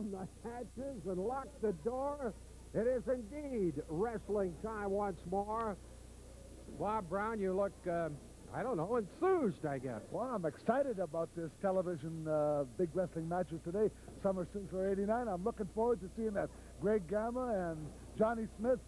down the hatches and lock the door. It is indeed wrestling time once more. Bob Brown, you look, I don't know, enthused, I guess. Well, I'm excited about this television big wrestling matches today. Summer Sizzler 89. I'm looking forward to seeing that Greg Gamma and Johnny Smith.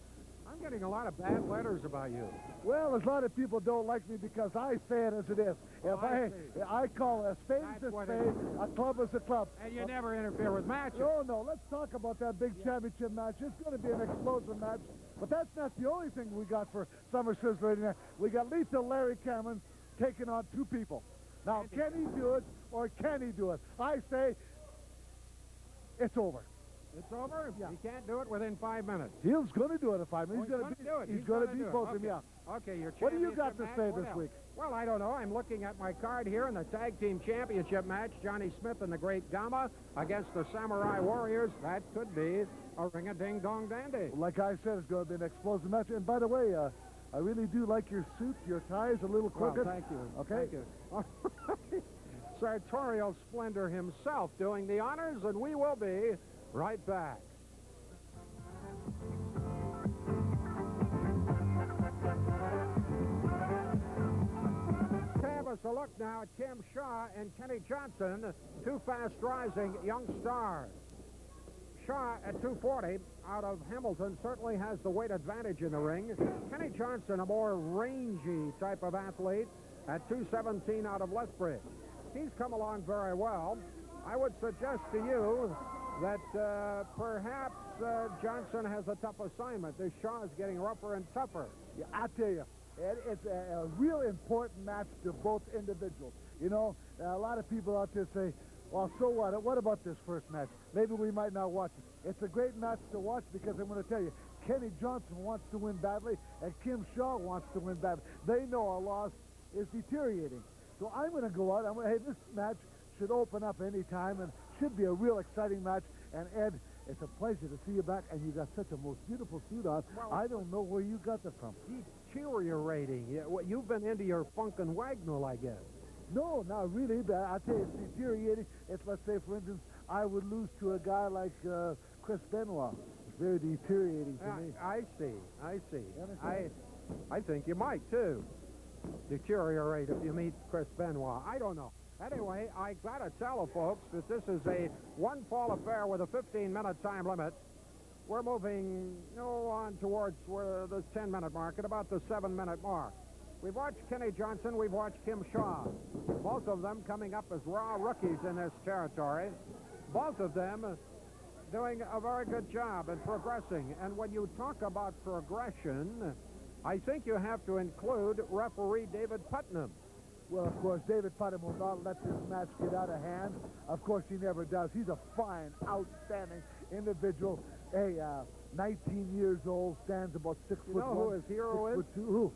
I'm getting a lot of bad letters about you. Well, a lot of people don't like me because I say it as it is. I call a spade a spade, a club is a club. And you never interfere with matches. No, let's talk about that big championship match. It's going to be an explosive match. But that's not the only thing we got for Summer Sizzler 89. We got Lethal Larry Cameron taking on two people. Now, can he do it or can he do it? I say it's over. It's over? Yeah. He can't do it within 5 minutes. He's going to do it in 5 minutes. He's going to do it. He's going to beat both of them, yeah. Okay, your What do you got to match, say this week? Well, I don't know. I'm looking at my card here in the Tag Team Championship match. Johnny Smith and the Great Gama against the Samurai Warriors. That could be a ring-a-ding-dong-dandy. Like I said, it's going to be an explosive match. And by the way, I really do like your suit. Your tie is a little crooked. Well, thank you. Okay. Thank you. Sartorial Splendor himself doing the honors, and we will be right back. Have us a look now at Kim Shaw and Kenny Johnson, two fast-rising young stars. Shaw at 240 out of Hamilton certainly has the weight advantage in the ring. Kenny Johnson, a more rangy type of athlete, at 217 out of Lethbridge. He's come along very well. I would suggest to you that perhaps Johnson has a tough assignment. This Shaw is getting rougher and tougher. Yeah, I tell you, it's a real important match to both individuals. You know, a lot of people out there say, well, so what? What about this first match? Maybe we might not watch it. It's a great match to watch because I'm going to tell you, Kenny Johnson wants to win badly, and Kim Shaw wants to win badly. They know a loss is deteriorating. So I'm going to go out. Hey, this match should open up any time and should be a real exciting match. And Ed, it's a pleasure to see you back, and you got such a most beautiful suit on. Well, I don't know where you got that from. Deteriorating. You've been into your Funkin' Wagnall, I guess. No, not really, but I tell you, it's deteriorating. It's, let's say, for instance, I would lose to a guy like Chris Benoit. It's very deteriorating to me. I see. I think you might, too. Deteriorate if you meet Chris Benoit. I don't know. Anyway, I got to tell the folks that this is a one-fall affair with a 15-minute time limit. We're moving on towards where the 10-minute mark at about the 7-minute mark. We've watched Kenny Johnson. We've watched Kim Shaw. Both of them coming up as raw rookies in this territory. Both of them doing a very good job and progressing. And when you talk about progression, I think you have to include referee David Putnam. Well, of course, David Putnam will not let this match get out of hand. Of course, he never does. He's a fine, outstanding individual. Hey, 19 years old, stands about 6 foot 1. You know who his hero is? 6'2". Who?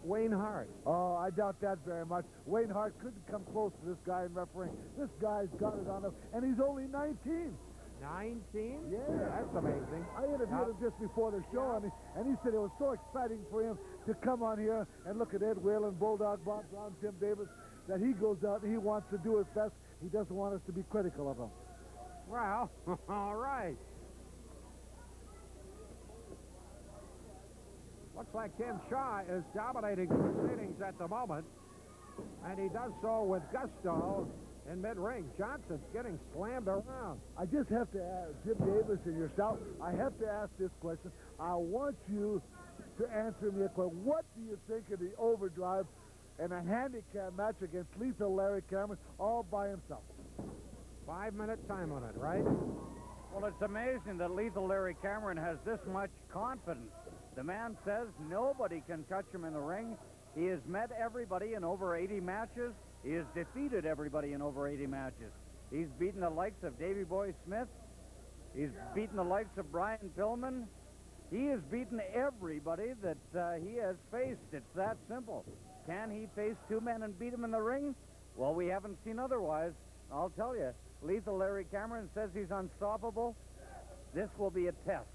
Wayne Hart. Oh, I doubt that very much. Wayne Hart couldn't come close to this guy in refereeing. This guy's got it on him, and he's only 19. 19? Yeah. That's amazing. I interviewed him just before the show, and he said it was so exciting for him to come on here and look at Ed Whalen, Bulldog, Bob Brown, Tim Davis, that he goes out and he wants to do his best. He doesn't want us to be critical of him. Well, all right. Looks like Kim Shaw is dominating the proceedings at the moment, and he does so with gusto in mid-ring. Johnson's getting slammed around. I just have to ask Jim Davis and yourself, I have to ask this question. I want you to answer me a question. What do you think of the overdrive and a handicap match against Lethal Larry Cameron all by himself? 5-minute time limit, right? Well, it's amazing that Lethal Larry Cameron has this much confidence. The man says nobody can touch him in the ring. He has met everybody in over 80 matches. He has defeated everybody in over 80 matches. He's beaten the likes of Davey Boy Smith. He's beaten the likes of Brian Pillman. He has beaten everybody that he has faced. It's that simple. Can he face two men and beat them in the ring? Well, we haven't seen otherwise. I'll tell you, Lethal Larry Cameron says he's unstoppable. This will be a test.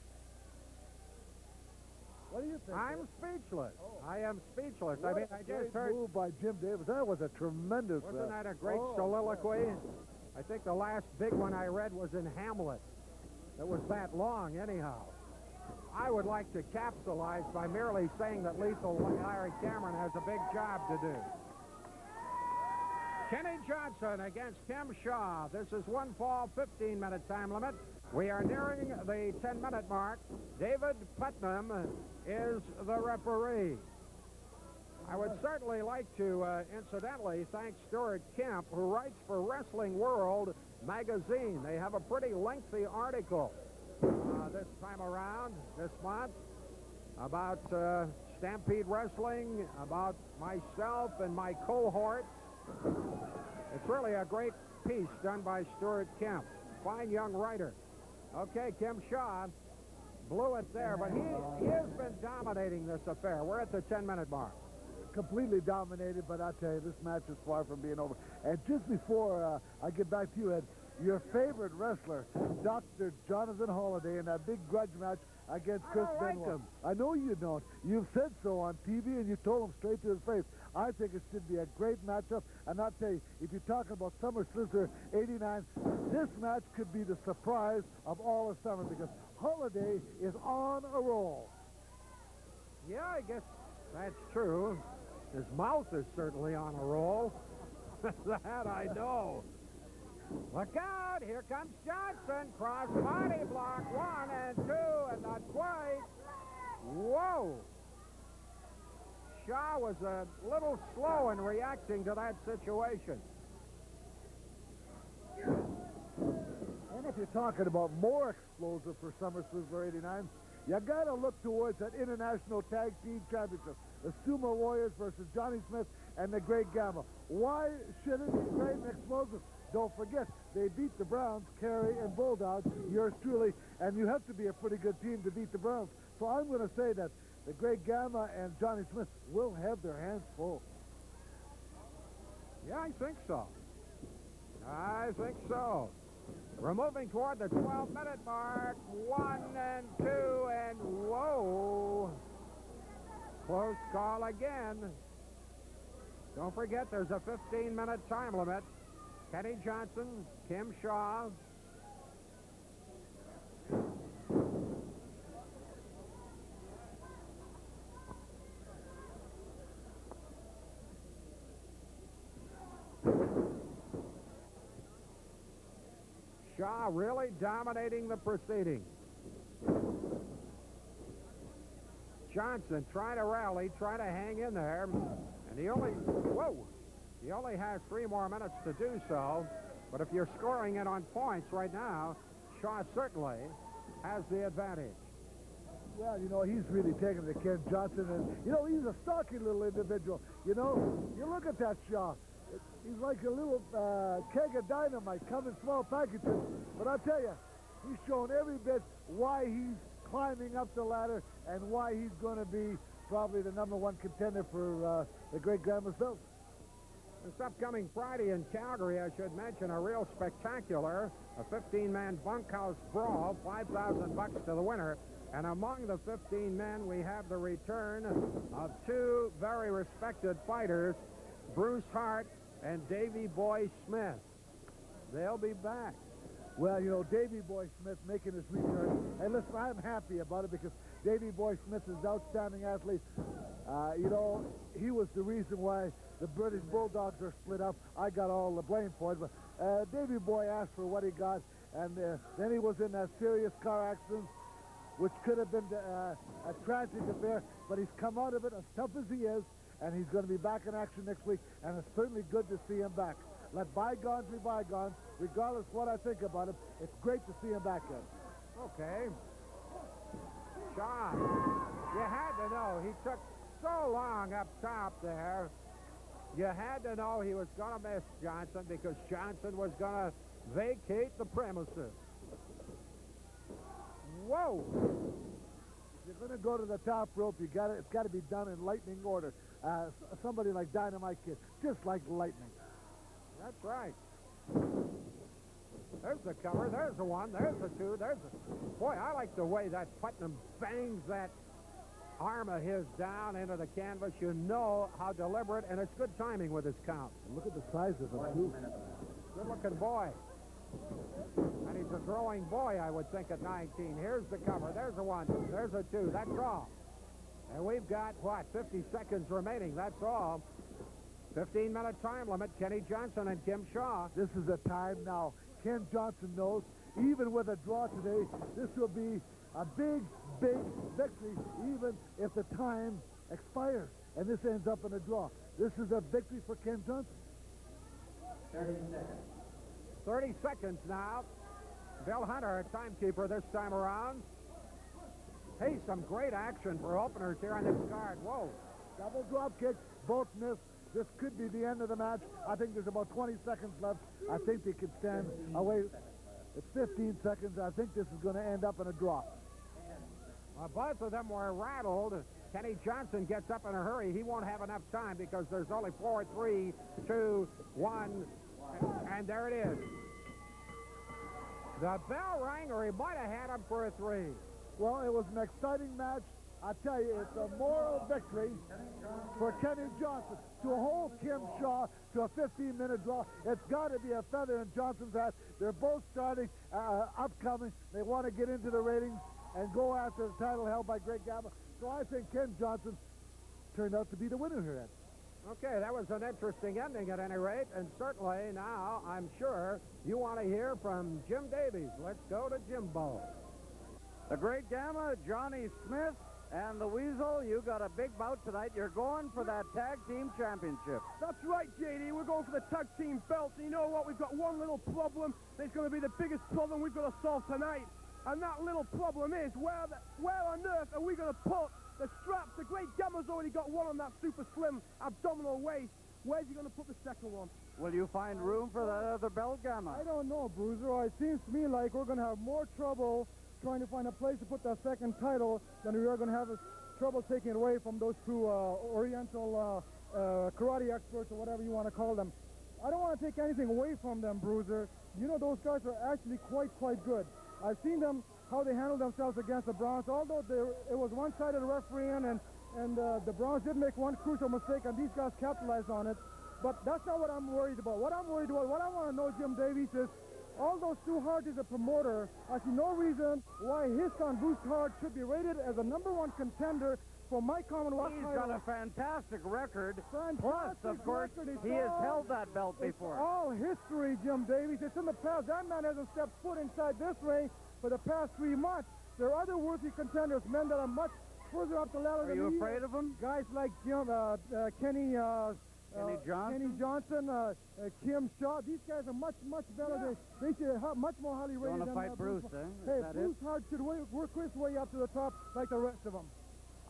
What do you think? I'm speechless. Oh. I am speechless. What I just heard. Move by Jim Davis. That was a tremendous. Wasn't that a great soliloquy? I think the last big one I read was in Hamlet. that was that long anyhow. I would like to capsulize by merely saying that Lethal Larry Cameron has a big job to do. Kenny Johnson against Tim Shaw. This is one fall, 15-minute time limit. We are nearing the 10-minute mark. David Putnam is the referee. I would certainly like to, incidentally, thank Stuart Kemp, who writes for Wrestling World magazine. They have a pretty lengthy article this time around, this month, about Stampede Wrestling, about myself and my cohort. It's really a great piece done by Stuart Kemp. Fine young writer. Okay, Kim Shaw blew it there, but he has been dominating this affair. We're at the 10-minute mark. Completely dominated, but I tell you, this match is far from being over. And just before I get back to you, Ed, your favorite wrestler, Dr. Jonathan Holliday, in that big grudge match against Chris Benoit. I know you don't. You've said so on TV, and you told him straight to his face. I think it should be a great matchup. And I'll tell you, if you're talking about Summer Sizzler 89, this match could be the surprise of all of summer, because Holliday is on a roll. Yeah, I guess that's true. His mouth is certainly on a roll. That I know. Look out! Here comes Johnson. Cross body block. 1 and 2, and not quite. Whoa! Shaw was a little slow in reacting to that situation. And if you're talking about more explosive for Summer Sizzler 89, you got to look towards that International Tag Team Championship. The Sumo Warriors versus Johnny Smith and the Great Gamma. Why should it be great and explosive? Don't forget, they beat the Browns, Kerry and Bulldog, yours truly, and you have to be a pretty good team to beat the Browns. So I'm going to say that the Great Gamma and Johnny Smith will have their hands full. Yeah, I think so. I think so. We're moving toward the 12-minute mark. 1 and 2, and whoa. Close call again. Don't forget, there's a 15-minute time limit. Kenny Johnson, Kim Shaw. Shaw really dominating the proceedings. Johnson trying to rally, trying to hang in there, and he only has 3 more minutes to do so. But if you're scoring it on points right now, Shaw certainly has the advantage. Well, you know, he's really taken to Ken Johnson, and, you know, he's a stocky little individual. You know, you look at that Shaw. He's like a little keg of dynamite, come in small packages. But I'll tell you, he's shown every bit why he's climbing up the ladder and why he's going to be probably the #1 contender for the Great Gamma belt. This upcoming Friday in Calgary, I should mention, a real spectacular, a 15-man bunkhouse brawl, $5,000 to the winner. And among the 15 men, we have the return of 2 very respected fighters, Bruce Hart and Davey Boy Smith. They'll be back. Well, you know, Davey Boy Smith making his return. And listen, I'm happy about it because Davey Boy Smith is an outstanding athlete. You know, he was the reason why the British Bulldogs are split up. I got all the blame for it, but Davey Boy asked for what he got, and then he was in that serious car accident, which could have been a tragic affair, but he's come out of it as tough as he is, and he's going to be back in action next week, and it's certainly good to see him back. Let bygones be bygones. Regardless of what I think about him, it's great to see him back in. Okay. Shaw, you had to know he took so long up top there. You had to know he was going to miss Johnson because Johnson was going to vacate the premises. Whoa! If you're going to go to the top rope, it's got to be done in lightning order. Somebody like Dynamite Kid, just like lightning. That's right. There's the cover. There's the 1. There's the 2. There's the... Boy, I like the way that Putnam bangs that arm of his down into the canvas. You know how deliberate, and it's good timing with his count. Look at the size of him, too. Good-looking boy. And he's He's a growing boy, I would think, at 19. Here's the cover. There's a 1. There's a 2. That's all. And we've got, what, 50 seconds remaining. That's all. 15-minute time limit. Kenny Johnson and Kim Shaw. This is the time now. Ken Johnson knows, even with a draw today, this will be a big, big victory, even if the time expires and this ends up in a draw. This is a victory for Ken Johnson. 30 seconds. 30 seconds now. Bill Hunter, timekeeper this time around. Hey, some great action for openers here on this card. Whoa. Double drop kick, both missed. This could be the end of the match. I think there's about 20 seconds left. I think they can stand away. It's 15 seconds. I think this is going to end up in a draw. Both of them were rattled. Kenny Johnson gets up in a hurry. He won't have enough time because there's only 4, 3, 2, 1, and there it is. The bell rang, or he might have had him for a 3. Well, it was an exciting match. I tell you, it's a moral victory for Kenny Johnson to hold Kim Shaw to a 15-minute draw. It's got to be a feather in Johnson's hat. They're both starting, upcoming. They want to get into the ratings and go after the title held by Greg Gamma. So I think Ken Johnson turned out to be the winner here, Ed. Okay, that was an interesting ending at any rate, and certainly now I'm sure you want to hear from Jim Davies. Let's go to Jimbo. The Great Gamma, Johnny Smith, and the Weasel, you got a big bout tonight. You're going for that tag team championship. That's right, JD. We're going for the tag team belts. And you know what? We've got one little problem that's going to be the biggest problem we've got to solve tonight. And that little problem is, where on earth are we going to put the straps? The Great Gamma's already got one on that super slim abdominal waist. Where's he going to put the second one? Will you find room for that other belt, Gamma? I don't know, Bruiser. It seems to me like we're going to have more trouble trying to find a place to put that second title than we are going to have trouble taking it away from those two Oriental karate experts or whatever you want to call them. I don't want to take anything away from them, Bruiser. You know, those guys are actually quite good. I've seen them, how they handle themselves against the Browns, although it was one-sided refereeing and the Browns did make one crucial mistake and these guys capitalized on it. But that's not what I'm worried about. What I'm worried about, what I want to know, Jim Davies, is although Stu Hart is a promoter, I see no reason why his son, Bruce Hart, should be rated as a #1 contender for my Commonwealth title. He's got a fantastic record. Plus, of course, he has held that belt before. It's all history, Jim Davies. It's in the past. That man hasn't stepped foot inside this ring for the past 3 months. There are other worthy contenders, men that are much further up the ladder than you he afraid is. of him? Guys like Kenny Johnson, Kim Shaw. These guys are much better. They should have much more highly rated. You want to fight Bruce, Bruce. eh? Hey, Bruce Hart should work his way up to the top like the rest of them.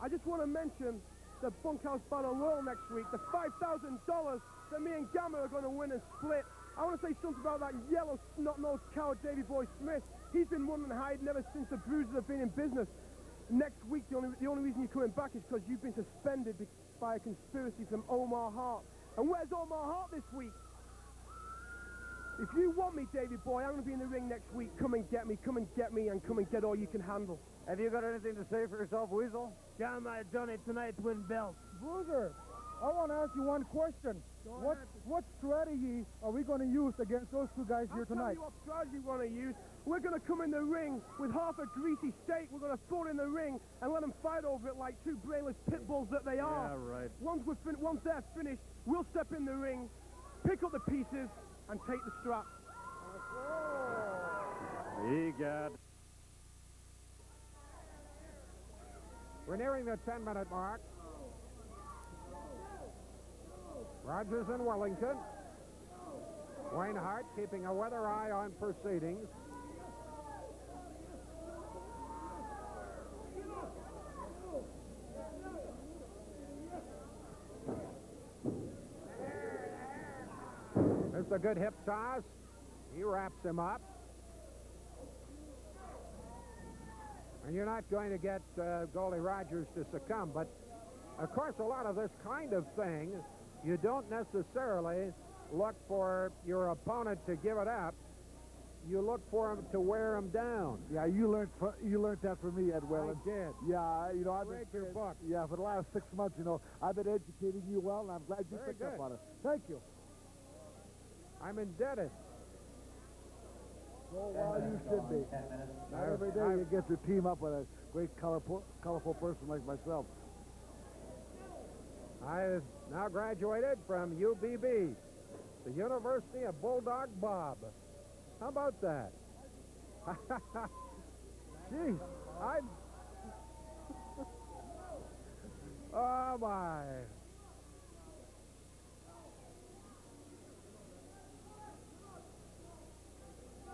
I just want to mention the Bunkhouse Battle Royal next week, the $5,000 that me and Gamma are going to win and split. I want to say something about that yellow snot-nosed coward Davey Boy Smith. He's been running and hiding ever since the Bruisers have been in business. Next week, the only reason you're coming back is because you've been suspended by a conspiracy from Omar Hart. And where's Omar Hart this week? If you want me, Davey Boy, I'm going to be in the ring next week. Come and get me, and come and get all you can handle. Have you got anything to say for yourself, Weasel? Gamma, I done it tonight to win belts. Bruiser, I want to ask you one question. What strategy are we going to use against those two guys here tonight? I'll tell you what strategy we want to use. We're going to come in the ring with half a greasy steak. We're going to throw it in the ring and let them fight over it like two brainless pit bulls that they are. Yeah, right. Once they're finished, we'll step in the ring, pick up the pieces, and take the strap. Egad. We're nearing the 10-minute mark. Rogers and Wellington. Wayne Hart keeping a weather eye on proceedings. There's a good hip toss. He wraps him up. And you're not going to get Goldie Rogers to succumb, but of course a lot of this kind of thing, you don't necessarily look for your opponent to give it up. You look for him to wear him down. Yeah, you learned that from me, Ed Whalen. I did. Yeah, you know, I've Read your book. Yeah, for the last 6 months, you know, I've been educating you well, and I'm glad you Very picked up good. on it. Thank you. I'm indebted. So well, you should be. Not every day you get to team up with a great, colorful person like myself. I've now graduated from UBB, the University of Bulldog Bob. How about that? Gee, oh, my.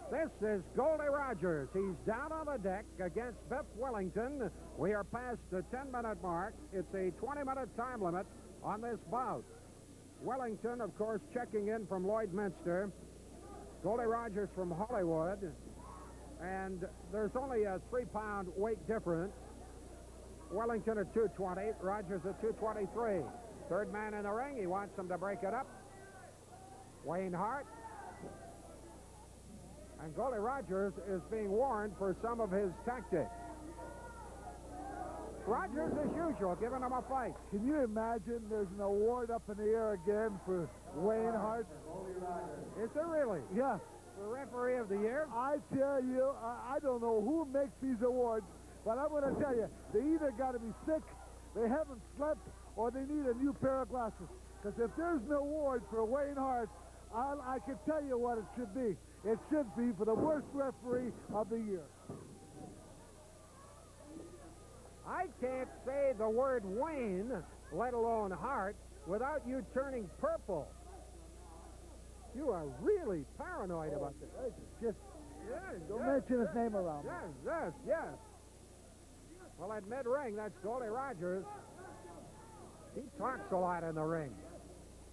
This is Goldie Rogers. He's down on the deck against Biff Wellington. We are past the 10-minute mark. It's a 20-minute time limit on this bout. Wellington, of course, checking in from Lloydminster. Goldie Rogers from Hollywood. And there's only a 3-pound weight difference. Wellington at 220, Rogers at 223. Third man in the ring. He wants him to break it up. Wayne Hart. And Goldie Rogers is being warned for some of his tactics. Rogers, as usual, giving him a fight. Can you imagine there's an award up in the air again for Wayne Hart? Is there really? Yeah. For referee of the year? I tell you, I don't know who makes these awards, but I'm going to tell you, they either got to be sick, they haven't slept, or they need a new pair of glasses. Because if there's an award for Wayne Hart, I can tell you what it should be. It should be for the worst referee of the year. I can't say the word Wayne, let alone Hart, without you turning purple. You are really paranoid about this. Just don't yes, mention his name around. Yes. Well, at mid-ring, that's Goldie Rogers. He talks a lot in the ring.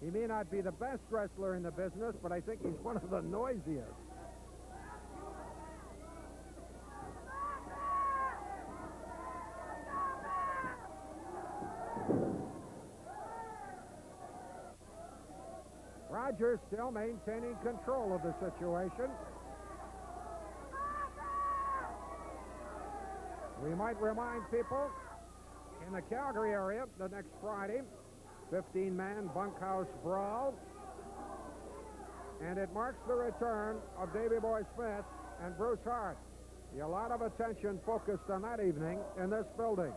He may not be the best wrestler in the business, but I think he's one of the noisiest. Rogers still maintaining control of the situation. We might remind people, in the Calgary area, the next Friday, 15-man bunkhouse brawl. And it marks the return of Davey Boy Smith and Bruce Hart. A lot of attention focused on that evening in this building.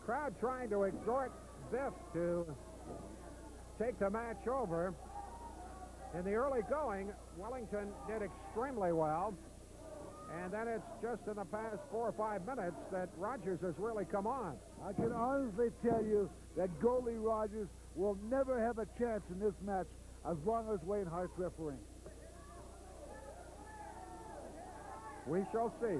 Crowd trying to exhort Biff to take the match over. In the early going, Wellington did extremely well. And then it's just in the past 4 or 5 minutes that Rogers has really come on. I can honestly tell you that Goldie Rogers will never have a chance in this match as long as Wayne Hart's refereeing. We shall see.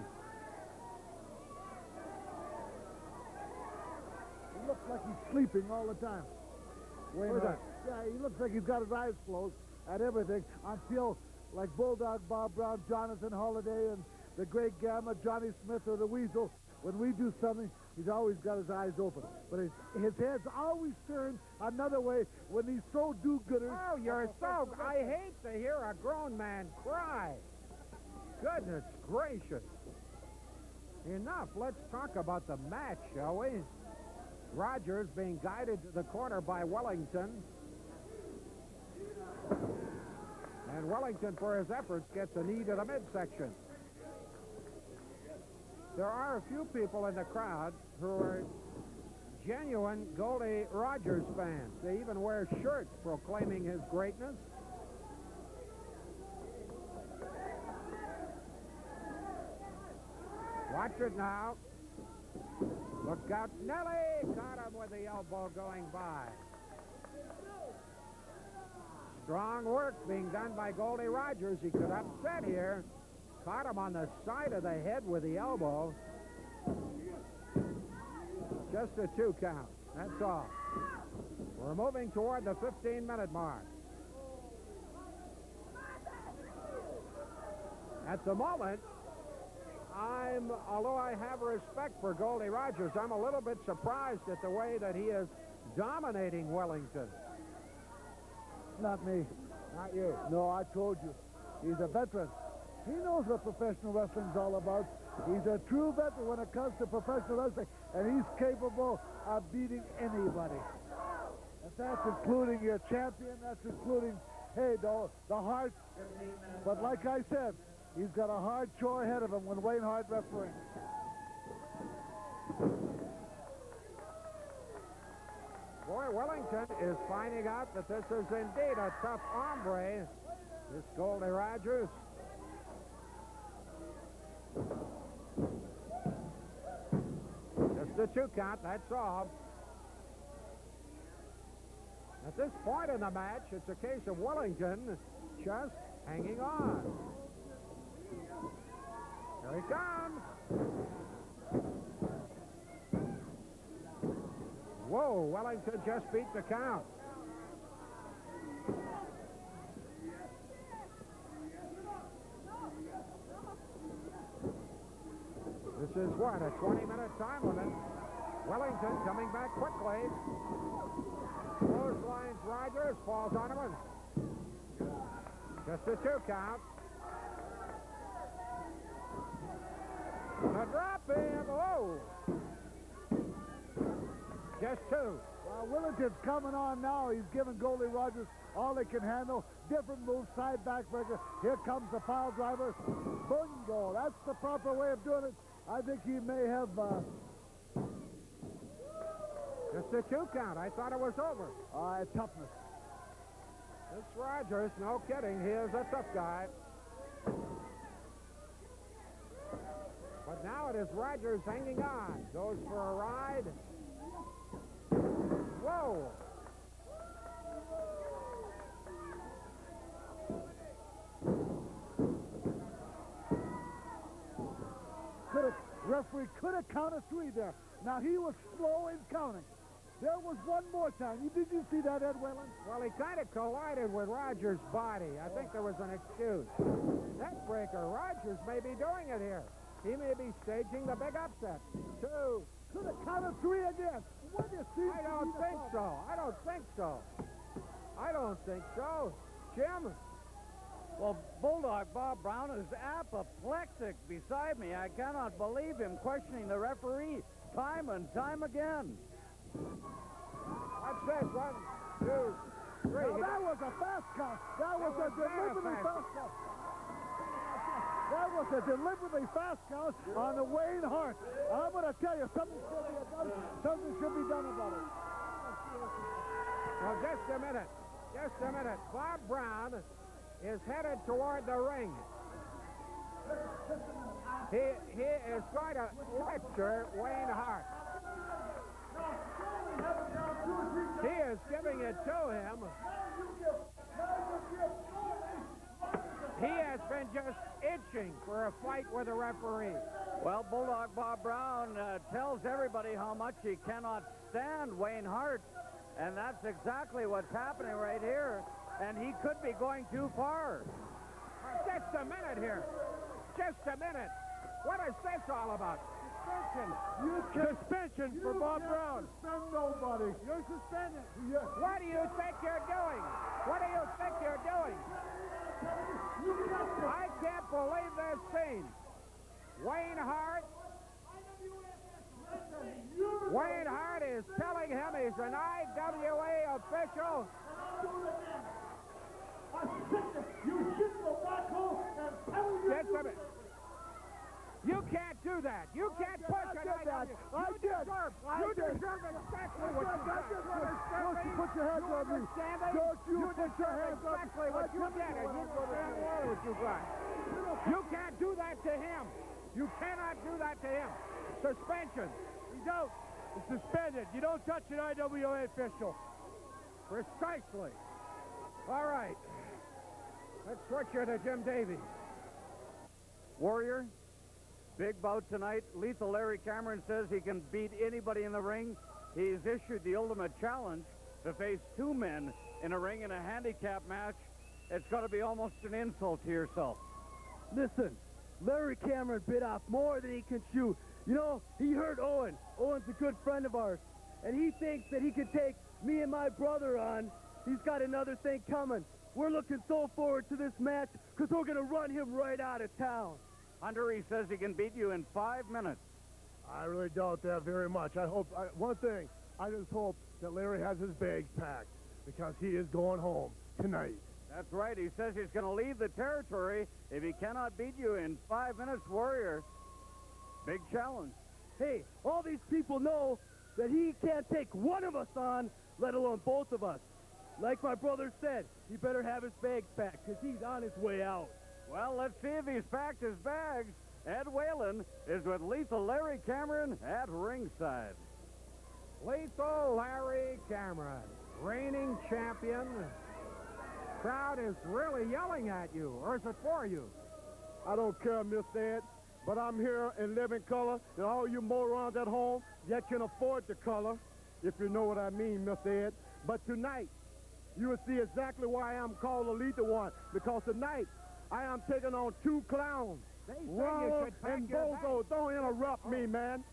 He looks like he's sleeping all the time. Wayne Who's Hart. that? Yeah, he looks like he's got his eyes closed at everything until, like Bulldog Bob Brown, Jonathan Holiday, and the Great Gamma, Johnny Smith, or the Weasel, when we do something, he's always got his eyes open. But his head's always turned another way when he's so do-gooders. Oh, you're so... I hate to hear a grown man cry. Goodness gracious. Enough. Let's talk about the match, shall we? Rogers being guided to the corner by Wellington. And Wellington, for his efforts, gets a knee to the midsection. There are a few people in the crowd who are genuine Goldie Rogers fans. They even wear shirts proclaiming his greatness. Watch it now. Look out. Nelly got him with the elbow going by. Strong work being done by Goldie Rogers. He could upset here. Caught him on the side of the head with the elbow. Just a 2 count. That's all. We're moving toward the 15-minute mark. At the moment, although I have respect for Goldie Rogers, I'm a little bit surprised at the way that he is dominating Wellington. Not me. Not you. No, I told you. He's a veteran. He knows what professional wrestling's all about. He's a true veteran when it comes to professional wrestling, and he's capable of beating anybody. And that's including your champion. That's including Hey, though, the Hart, but like I said, he's got a hard chore ahead of him when Wayne Hart refereeing. Boy, Wellington is finding out that this is indeed a tough hombre, this Goldie Rogers. Just a 2 count, that's all. At this point in the match, it's a case of Wellington just hanging on. Here he comes. Whoa, Wellington just beat the count. This is what, a 20-minute time limit. Wellington coming back quickly. Clotheslines Rogers, falls on him. Just a 2 count. A drop in. Oh! Just 2. Well, Wellington's coming on now. He's giving Goldie Rogers all they can handle. Different moves, side backbreaker. Here comes the pile driver. Bingo. That's the proper way of doing it. I think he may have... Just a 2 count. I thought it was over. Toughness. This Rogers, no kidding, he is a tough guy. But now it is Rogers hanging on. Goes for a ride. Whoa! Referee could have counted 3 there. Now, he was slow in counting. There was one more time. Did you see that, Ed Whalen? Well, he kind of collided with Rogers' body. I think there was an excuse. Neckbreaker. Rogers may be doing it here. He may be staging the big upset. 2. Could have counted 3 again. What do you see? I don't think so. I don't think so. I don't think so. Jim? Well, Bulldog Bob Brown is apoplectic beside me. I cannot believe him questioning the referee time and time again. That's it. 1, 2, 3. Now, that was a fast count. That was a deliberately fast count. That was a deliberately fast count on the Wayne Hart. I'm going to tell you, something should be done about it. Well, just a minute. Just a minute. Bob Brown is headed toward the ring. He is going to lecture Wayne Hart. He is giving it to him. He has been just itching for a fight with a referee. Well, Bulldog Bob Brown tells everybody how much he cannot stand Wayne Hart, and that's exactly what's happening right here. And he could be going too far. Just a minute here. Just a minute. What is this all about? Suspension for Bob Brown. Suspend nobody. You're suspended. Yes. What do you think you're doing? What do you think you're doing? I can't believe this scene. Wayne Hart is telling him he's an IWA official. Just a minute. You can't do that. You can't push an IWA. You deserve exactly what you got. Don't you put your hands on me. Don't you put your hands on me. Exactly what you get. You understand what you got. You can't do that to him. You cannot do that to him. Suspension. You don't. It's suspended. You don't touch an IWA official. Precisely. All right. Let's switch you to Jim Davies. Warrior, big bout tonight. Lethal Larry Cameron says he can beat anybody in the ring. He's issued the ultimate challenge to face 2 men in a ring in a handicap match. It's got to be almost an insult to yourself. Listen, Larry Cameron bit off more than he can chew. You know, he hurt Owen. Owen's a good friend of ours. And he thinks that he could take me and my brother on. He's got another thing coming. We're looking so forward to this match because we're going to run him right out of town. Hunter, he says he can beat you in 5 minutes. I really doubt that very much. One thing, I just hope that Larry has his bags packed because he is going home tonight. That's right. He says he's going to leave the territory if he cannot beat you in 5 minutes, Warrior. Big challenge. Hey, all these people know that he can't take one of us on, let alone both of us. Like my brother said, he better have his bags packed, because he's on his way out. Well, let's see if he's packed his bags. Ed Whalen is with Lethal Larry Cameron at ringside. Lethal Larry Cameron, reigning champion. Crowd is really yelling at you, or is it for you? I don't care, Mr. Ed, but I'm here in living color, and all you morons at home that can afford the color, if you know what I mean, Mr. Ed. But tonight, you will see exactly why I'm called the Lethal One, because tonight I am taking on two clowns. They say you Ronald should pack and your Bozo. bags. Don't interrupt me, man.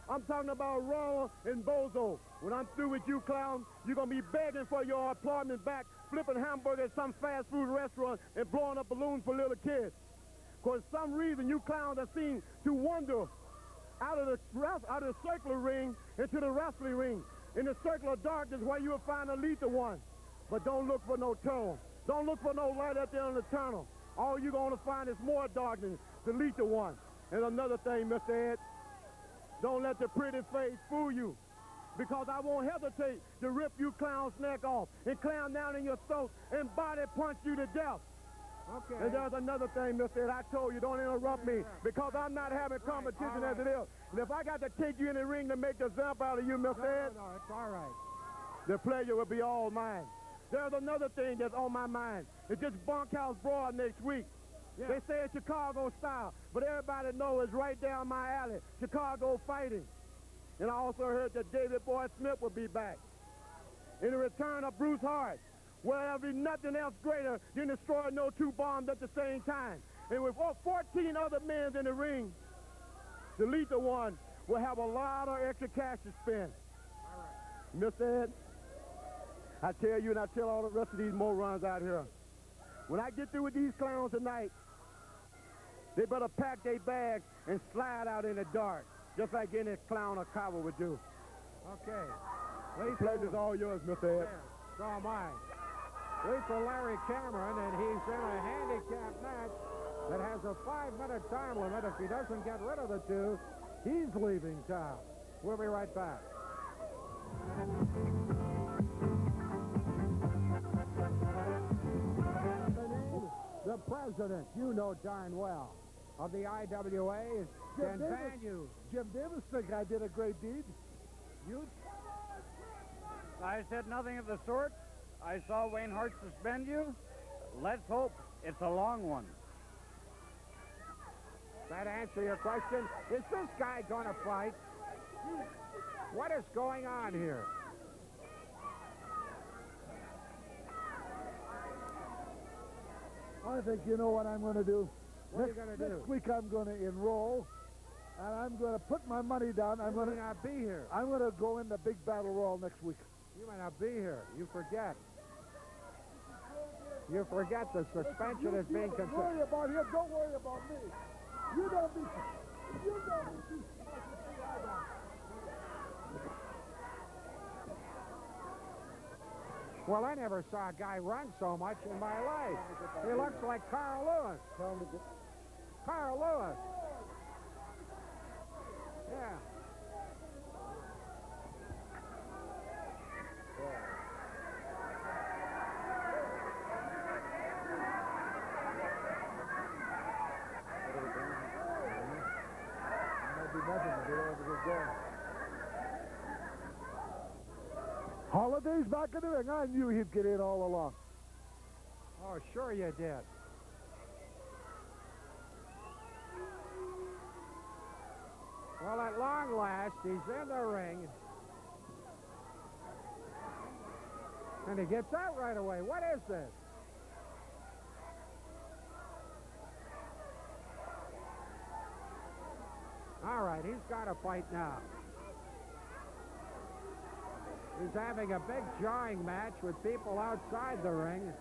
I'm talking about Ronald and Bozo. When I'm through with you clowns, you're going to be begging for your apartment back, flipping hamburgers at some fast food restaurant, and blowing up balloons for little kids. Because for some reason, you clowns are seen to wander out of the circular ring into the wrestling ring. In the circle of darkness where you will find a Lethal One. But don't look for no tunnel. Don't look for no light up there in the tunnel. All you're going to find is more darkness, the Lethal One. And another thing, Mr. Ed, don't let the pretty face fool you, because I won't hesitate to rip you clown's neck off and climb down in your throat and body punch you to death. Okay. And there's another thing, Mr. Ed, I told you, don't interrupt me, because I'm not having competition as it is. And if I got to take you in the ring to make the zap out of you, Mr. Ed, No, it's all right. the pleasure will be all mine. There's another thing that's on my mind. It's this bunkhouse brawl next week. Yeah. They say it's Chicago style, but everybody knows it's right down my alley, Chicago fighting. And I also heard that David Boy Smith will be back. In the return of Bruce Hart, where there'll be nothing else greater than destroying no two bombs at the same time. And with 14 other men in the ring, the Lethal One will have a lot of extra cash to spend. All right. Mr. Ed, I tell you and I tell all the rest of these morons out here, when I get through with these clowns tonight, they better pack their bags and slide out in the dark, just like any clown or coward would do. Okay. The pleasure's all yours, Mr. Ed. So am I. Lethal Larry Cameron, and he's in a handicap match that has a 5-minute time limit. If he doesn't get rid of the two, he's leaving town. We'll be right back. The president, you know darn well, of the IWA can ban you. Jim Davis think I did a great deed. You I said nothing of the sort. I saw Wayne Hart suspend you. Let's hope it's a long one. that answer your question? Is this guy going to fight? What is going on here? I think you know what I'm going to do. What are you going to do? Next week I'm going to enroll, and I'm going to put my money down. I'm going to not be here. I'm going to go in the big battle royal next week. You may not be here. You forget. You forget the suspension is being Don't considered. worry about him. Don't worry about me. You don't be. You don't be. Well, I never saw a guy run so much in my life. He looks like Carl Lewis. Carl Lewis. Yeah. Holiday's back in the ring. I knew he'd get in all along. Oh, sure you did. Well, at long last, he's in the ring. And he gets out right away. What is this? All right, he's got to fight now. He's having a big jawing match with people outside the ring.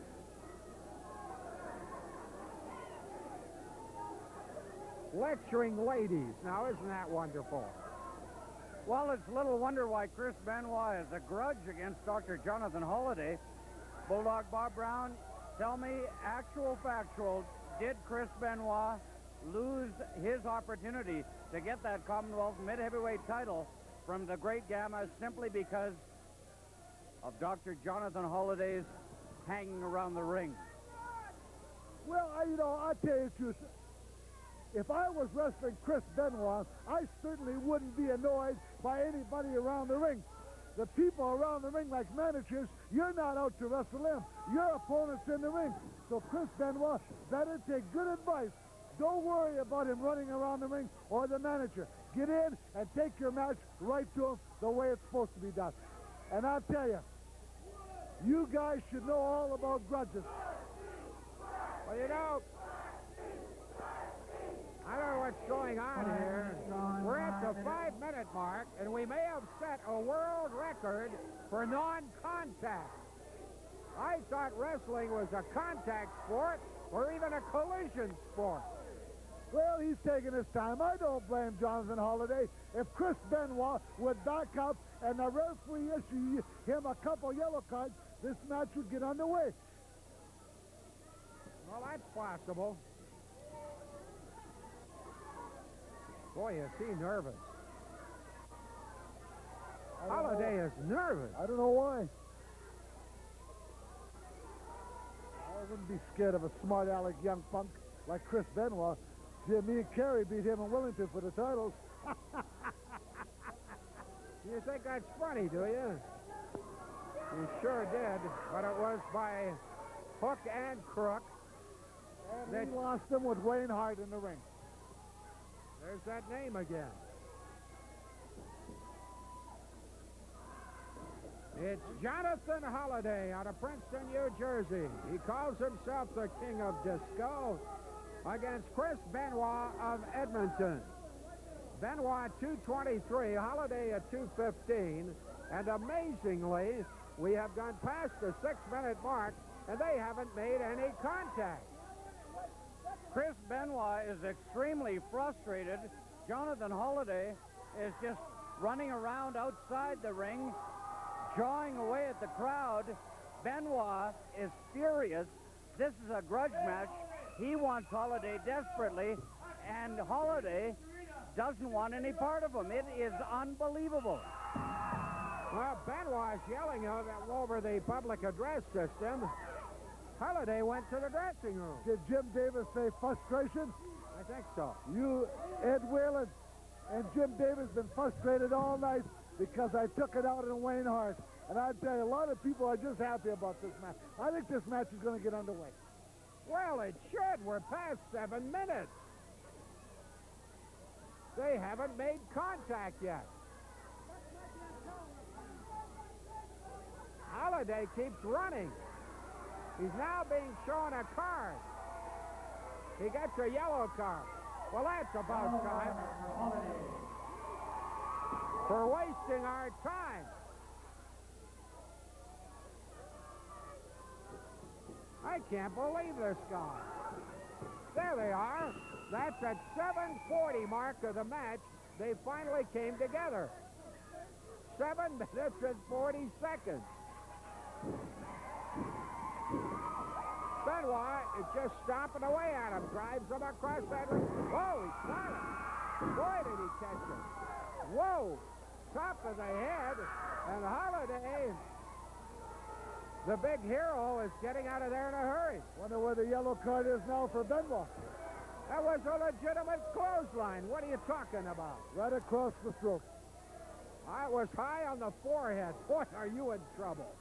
Lecturing ladies. Now, isn't that wonderful? Well, it's little wonder why Chris Benoit has a grudge against Dr. Jonathan Holliday. Bulldog Bob Brown, Tell me, actual, factual, did Chris Benoit lose his opportunity to get that Commonwealth mid-heavyweight title from the Great Gamma simply because of Dr. Jonathan Holliday's hanging around the ring? Well, I'll tell you the truth. If I was wrestling Chris Benoit, I certainly wouldn't be annoyed by anybody around the ring. The people around the ring, like managers, you're not out to wrestle them. Your opponent's in the ring. So Chris Benoit better take good advice. Don't worry about him running around the ring or the manager. Get in and take your match right to him the way it's supposed to be done. And I'll tell you, you guys should know all about grudges. Well, you know, I don't know what's going on here. We're at the 5-minute mark, and we may have set a world record for non-contact. I thought wrestling was a contact sport or even a collision sport. Well, he's taking his time. I don't blame Jonathan Holliday. If Chris Benoit would back up and the referee issue him a couple yellow cards, this match would get underway. Well, that's possible. Boy, is he nervous. Holliday is nervous. I don't know why. I wouldn't be scared of a smart aleck young punk like Chris Benoit. Yeah, me and Kerry beat him in Wellington for the titles. You think that's funny, do you? You sure did, but it was by hook and crook. And he lost him with Wayne Hart in the ring. There's that name again. It's Jonathan Holliday out of Princeton, New Jersey. He calls himself the King of Disco against Chris Benoit of Edmonton. Benoit 223, Holliday at 215, and amazingly, we have gone past the 6-minute mark, and they haven't made any contact. Chris Benoit is extremely frustrated. Jonathan Holliday is just running around outside the ring, jawing away at the crowd. Benoit is furious. This is a grudge match. He wants Holliday desperately, and Holliday doesn't want any part of him. It is unbelievable. Well, Benoit's yelling over the public address system. Holliday went to the dressing room. Did Jim Davis say frustration? I think so. You, Ed Whalen, and Jim Davis been frustrated all night because I took it out on Wayne Hart. And I tell you, a lot of people are just happy about this match. I think this match is going to get underway. Well, it should. We're past 7 minutes. They haven't made contact yet. Holliday keeps running. He's now being shown a card. He gets a yellow card. Well, that's about time for wasting our time. I can't believe this guy. There they are. That's at 7:40 mark of the match. They finally came together. 7 minutes and 40 seconds. Benoit is just stomping away at him. Drives him across that ring. Whoa, he caught him. Boy, did he catch him. Whoa, top of the head. And Holliday, the big hero, is getting out of there in a hurry. Wonder where the yellow card is now for Benoit. That was a legitimate clothesline. What are you talking about? Right across the throat. I was high on the forehead. Boy, are you in trouble.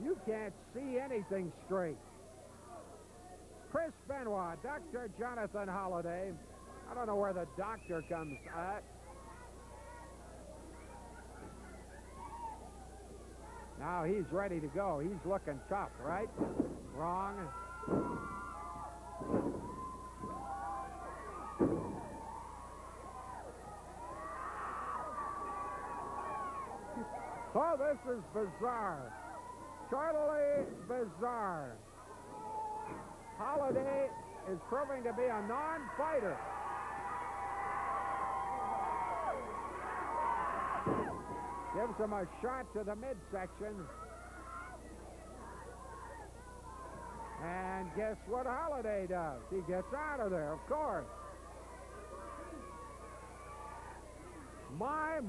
You can't see anything straight. Chris Benoit, Dr. Jonathan Holliday. I don't know where the doctor comes at. Now he's ready to go. He's looking tough, right? Wrong. Oh, this is bizarre. Totally bizarre. Holliday is proving to be a non-fighter. Gives him a shot to the midsection. And guess what Holiday does? He gets out of there, of course. My.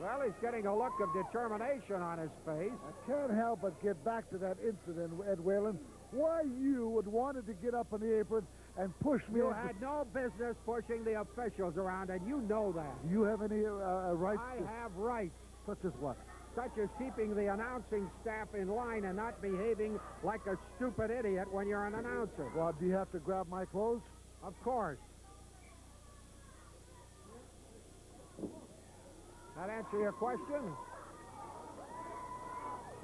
Well, he's getting a look of determination on his face. I can't help but get back to that incident, Ed Whalen. Why you would wanted to get up on the apron and push me. You had no business pushing the officials around, and you know that. Do you have any rights? I have rights. Such as what? Such as keeping the announcing staff in line and not behaving like a stupid idiot when you're an announcer. Well, do you have to grab my clothes? Of course. That answer your question?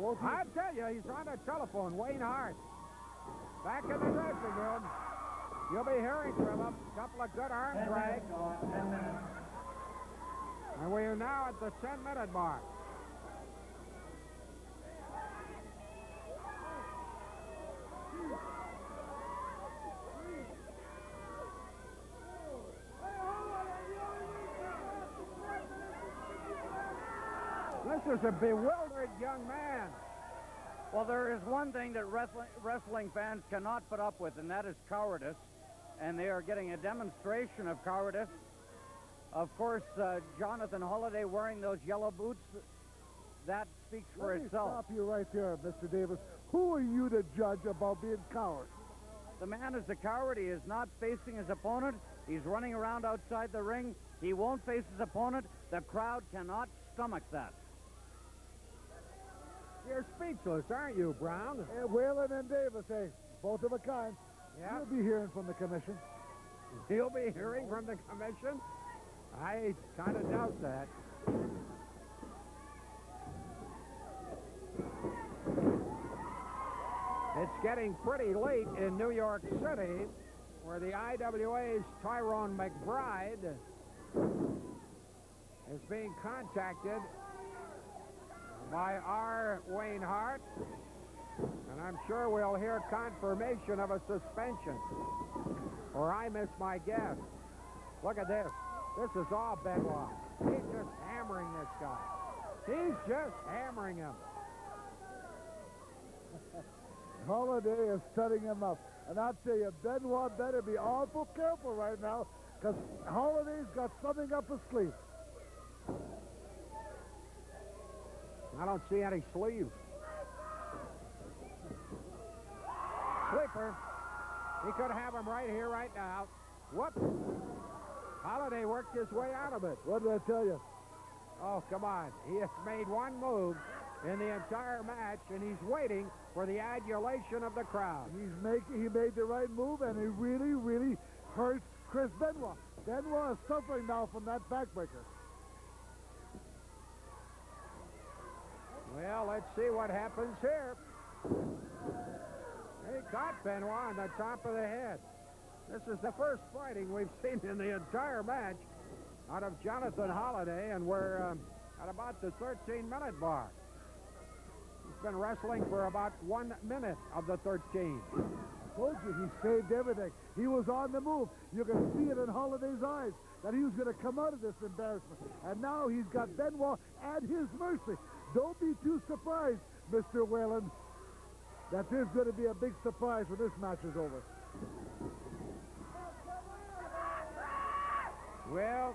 I tell you, he's on the telephone, Wayne Hart. Back in the dressing room. You'll be hearing from him. A couple of good arm drags. And we are now at the 10-minute mark. This is a bewildered young man. Well, there is one thing that wrestling fans cannot put up with, and that is cowardice. And they are getting a demonstration of cowardice. Of course, Jonathan Holiday wearing those yellow boots, that speaks for itself. Let me stop you right there, Mr. Davis. Who are you to judge about being cowards? The man is a coward. He is not facing his opponent. He's running around outside the ring. He won't face his opponent. The crowd cannot stomach that. You're speechless, aren't you, Brown? Whalen and Davis, hey, both of a kind. Yeah. You'll be hearing from the commission. He'll be hearing from the commission? I kind of doubt that. It's getting pretty late in New York City, where the IWA's Tyrone McBride is being contacted by our Wayne Hart, and I'm sure we'll hear confirmation of a suspension, or I miss my guess. Look at this. This is all Benoit. He's just hammering this guy. He's just hammering him. Holiday is setting him up. And I'll tell you, Benoit better be awful careful right now, because Holiday's got something up his sleeve. I don't see any sleeves. Sleeper. He could have him right here, right now. Whoops. Holiday worked his way out of it. What did I tell you? Oh, come on. He has made one move in the entire match, and he's waiting for the adulation of the crowd. He made the right move, and he really, really hurt Chris Benoit. Benoit is suffering now from that backbreaker. Well, let's see what happens here. He caught Benoit on the top of the head. This is the first fighting we've seen in the entire match out of Jonathan Holiday, and we're at about the 13-minute mark. He's been wrestling for about 1 minute of the 13. I told you, he saved everything. He was on the move. You can see it in Holiday's eyes that he was going to come out of this embarrassment. And now he's got Benoit at his mercy. Don't be too surprised, Mr. Whalen, that there's going to be a big surprise when this match is over. Well,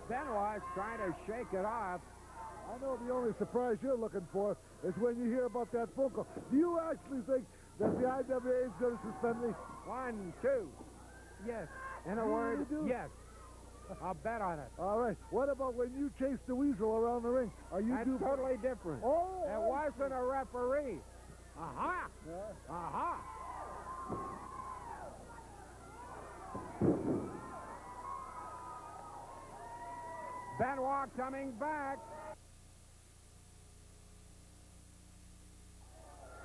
Benoit's trying to shake it off. I know the only surprise you're looking for is when you hear about that phone call. Do you actually think that the IWA is going to suspend me? 1, 2. Yes. In a word, yes. I'll bet on it. All right. What about when you chase the weasel around the ring? Are you That's totally different. Oh! It wasn't a referee. Aha! Yeah. Aha! Benoit coming back.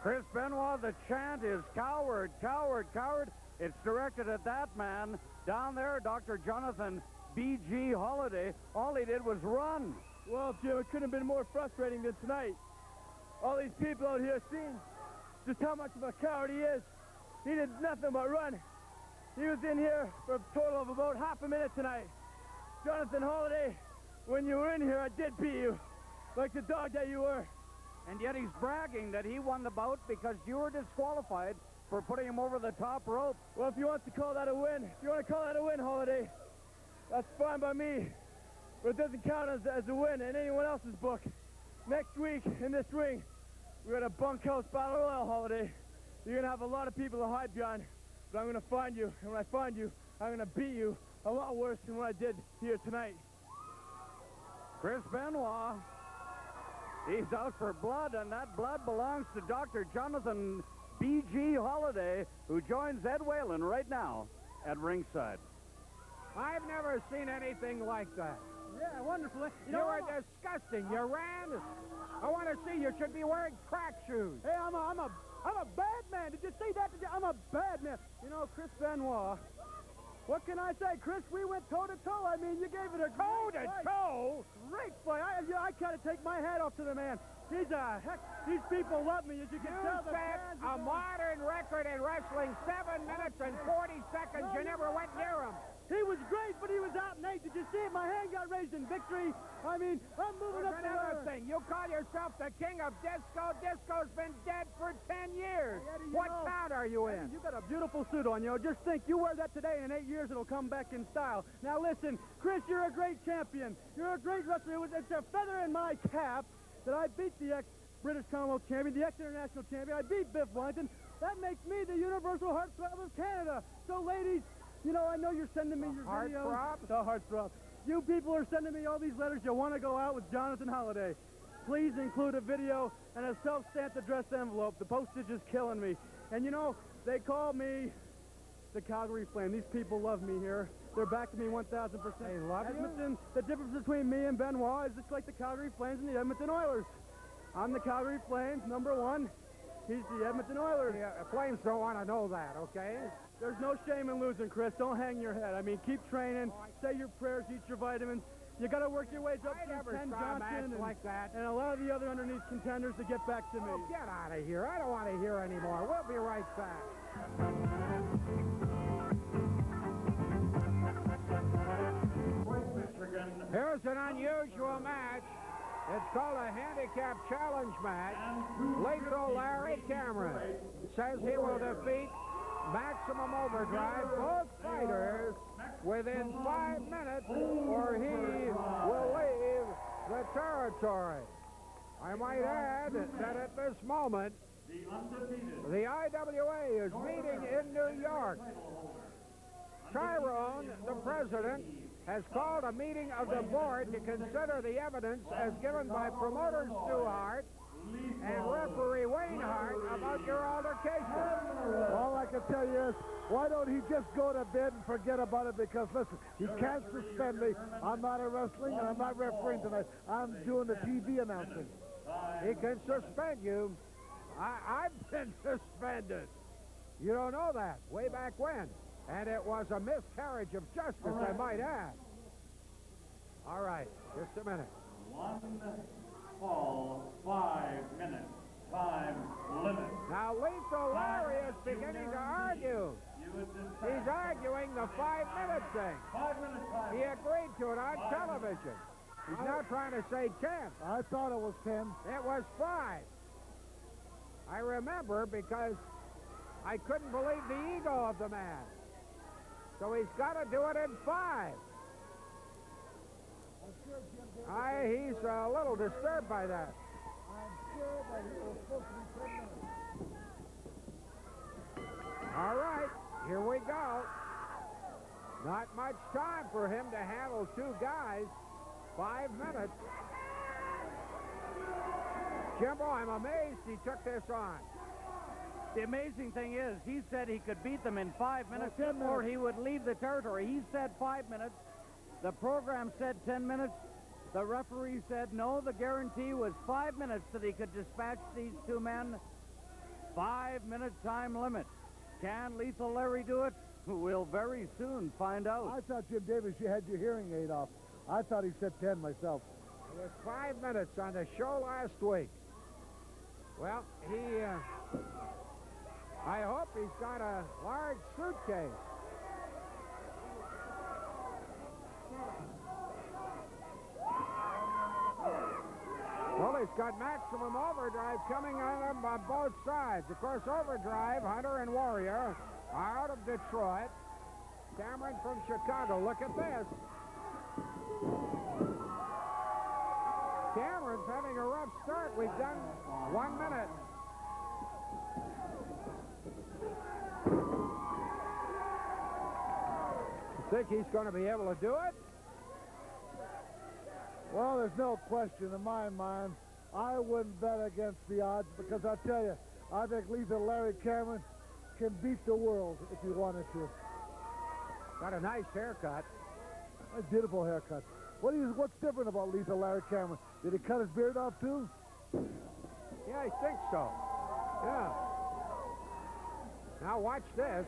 Chris Benoit, the chant is coward, coward, coward. It's directed at that man down there, Dr. Jonathan B.G. Holiday. All he did was run. Well, Jim, it couldn't have been more frustrating than tonight. All these people out here seeing just how much of a coward he is. He did nothing but run. He was in here for a total of about half a minute tonight. Jonathan Holiday, when you were in here, I did beat you, like the dog that you were. And yet he's bragging that he won the bout because you were disqualified for putting him over the top rope. Well, if you want to call that a win, Holiday, that's fine by me. But it doesn't count as a win in anyone else's book. Next week, in this ring, we're at a bunkhouse battle royal, Holiday. You're going to have a lot of people to hide behind, but I'm going to find you. And when I find you, I'm going to beat you a lot worse than what I did here tonight. Chris Benoit, he's out for blood, and that blood belongs to Dr. Jonathan B.G. Holiday, who joins Ed Whalen right now at ringside. I've never seen anything like that. Yeah, wonderful. You were disgusting. You ran. I want to see. You should be wearing crack shoes. Hey, I'm a bad man. Did you see that? I'm a bad man. You know, Chris Benoit. What can I say, Chris? We went toe-to-toe. I mean, you gave it a toe-to-toe? Great fight. I kind of take my hat off to the man. He's a heck. These people love me, as you can tell. You set a modern record in wrestling, 7 minutes and 40 seconds. You never went near him. He was great, but he was out in 8. Did you see it? My hand got raised in victory. I mean, I'm moving up the another ladder. thing. You call yourself the king of disco. Disco's been dead for 10 years. Eddie, What town are you in? You got a beautiful suit on, you know. Just think, you wear that today, and in 8 years it'll come back in style. Now listen, Chris, you're a great champion. You're a great wrestler. It's a feather in my cap that I beat the ex-British Commonwealth champion, the ex-international champion. I beat Biff Wellington. That makes me the universal heartthrob of Canada. So, ladies, you know, I know you're sending me your videos. Heartthrob? The heartthrob. You people are sending me all these letters. You want to go out with Jonathan Holiday. Please include a video and a self-stamped addressed envelope. The postage is killing me. And you know, they call me the Calgary Flame. These people love me here. They're backing me 1,000%. They love Edmonton, the difference between me and Benoit is just like the Calgary Flames and the Edmonton Oilers. I'm the Calgary Flames, #1. He's the Edmonton Oilers. The Flames don't want to know that, okay? There's no shame in losing, Chris. Don't hang your head. I mean, keep training, say your prayers, eat your vitamins. You got to work your ways up I never through Ken saw a match Johnson like that. and a lot of the other underneath contenders to get back to me. Oh, get out of here. I don't want to hear anymore. We'll be right back. Here's an unusual match. It's called a handicap challenge match. Lethal Larry Cameron says he will defeat Maximum Overdrive, both fighters, within 5 minutes, or he will leave the territory. I might add that at this moment, the IWA is meeting in New York. Tyrone, the president, has called a meeting of the board to consider the evidence as given by promoter Stu Hart and referee Wayne Hart about your altercation. All I can tell you is, why don't he just go to bed and forget about it? Because, listen, he can't suspend me. I'm not a wrestling, and I'm not refereeing tonight. I'm doing the TV announcing. He can suspend you. I've been suspended. You don't know that. Way back when. And it was a miscarriage of justice, I might add. All right, just a minute. One fall, 5 minutes, time limit. Now, Lethal Larry is beginning to argue. He's arguing the 5-minute thing. 5 minutes time. He agreed to it on television. He's now trying to say 10. I thought it was 10. It was 5. I remember because I couldn't believe the ego of the man. So he's got to do it in 5. He's a little disturbed by that. I'm sure that it was supposed to be 10 minutes. All right, here we go. Not much time for him to handle 2 guys. 5 minutes. Jimbo, I'm amazed he took this on. The amazing thing is, he said he could beat them in 5 minutes, 10 or minutes. he would leave the territory. He said 5 minutes. The program said 10 minutes. The referee said no. The guarantee was 5 minutes that he could dispatch these 2 men. 5-minute time limit. Can Lethal Larry do it? We'll very soon find out. I thought, Jim Davis, you had your hearing aid off. I thought he said 10 myself. It was 5 minutes on the show last week. Well, I hope he's got a large suitcase. Well, they Hunter's got maximum overdrive coming on him on both sides. Of course, overdrive, Hunter and Warrior are out of Detroit. Cameron from Chicago. Look at this. Cameron's having a rough start. We've done 1 minute. You think he's going to be able to do it? Well, there's no question in my mind. I wouldn't bet against the odds because I'll tell you, I think Lethal Larry Cameron can beat the world if he wanted to. Got a nice haircut. A beautiful haircut. What's different about Lethal Larry Cameron? Did he cut his beard off too? Yeah, I think so. Yeah. Now watch this.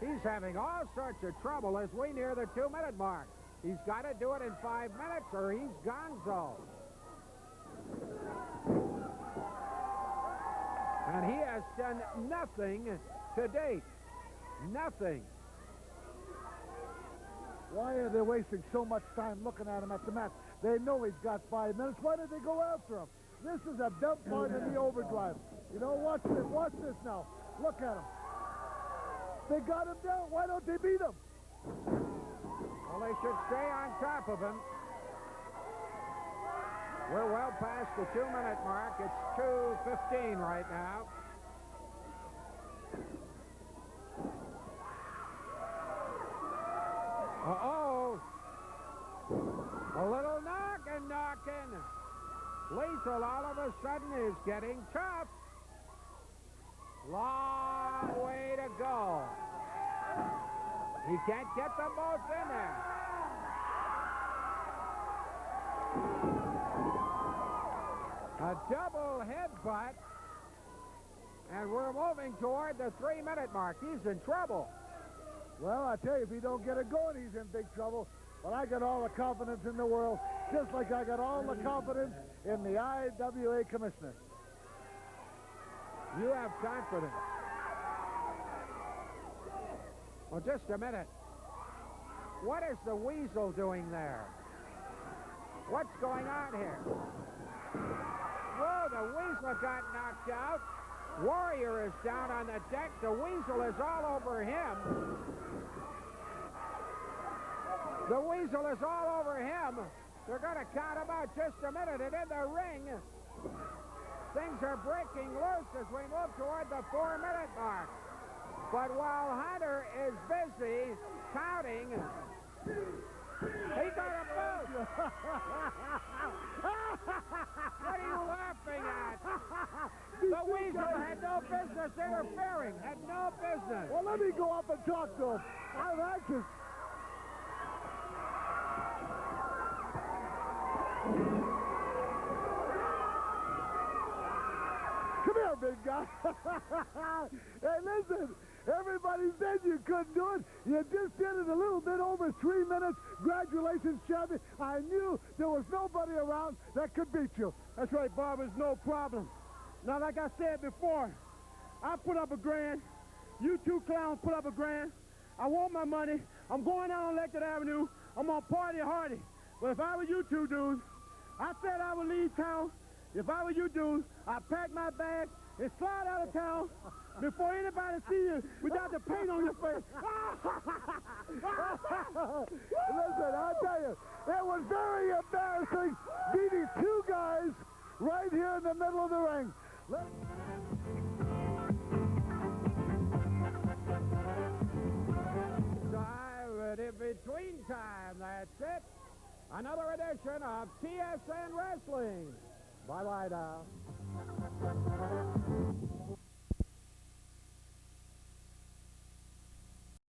He's having all sorts of trouble as we near the 2-minute mark. He's got to do it in 5 minutes or he's gonzo. And he has done nothing to date. Nothing. Why are they wasting so much time looking at him at the match? They know he's got 5 minutes. Why did they go after him? This is a dump part in the overdrive. You know, watch this. Watch this now. Look at him. They got him down. Why don't they beat him? Well, they should stay on top of him. We're well past the 2-minute mark. It's 2:15 right now. Uh-oh. A little knocking. Lethal all of a sudden is getting tough. Long way to go. He can't get them both in there. A double headbutt. And we're moving toward the 3-minute mark. He's in trouble. Well, I tell you, if he don't get it going, he's in big trouble. But I got all the confidence in the world, just like I got all the confidence in the IWA commissioner. You have confidence. Well, just a minute. What is the Weasel doing there? What's going on here? Whoa, the Weasel got knocked out. Warrior is down on the deck. The Weasel is all over him. The Weasel is all over him. They're going to count him out just a minute. And in the ring, things are breaking loose as we move toward the 4-minute mark. But while Hunter is busy counting, he got a boot. What are you laughing at? The Weasel had no business interfering. Had no business. Well, let me go up and talk to him. I'm anxious. Come here, big guy. Hey, listen. Everybody said you couldn't do it. You just did it a little bit over 3 minutes. Congratulations, champion. I knew there was nobody around that could beat you. That's right, Bob. It's no problem. Now, like I said before, I put up $1,000. You two clowns put up $1,000. I want my money. I'm going down on Electric Avenue. I'm going to party hardy. But if I were you two dudes, I said I would leave town. If I were you dudes, I'd pack my bag and slide out of town before anybody see you without the paint on your face. Listen, I'll tell you, it was very embarrassing beating two guys right here in the middle of the ring. Time and in between time, that's it. Another edition of TSN Wrestling. Bye-bye now.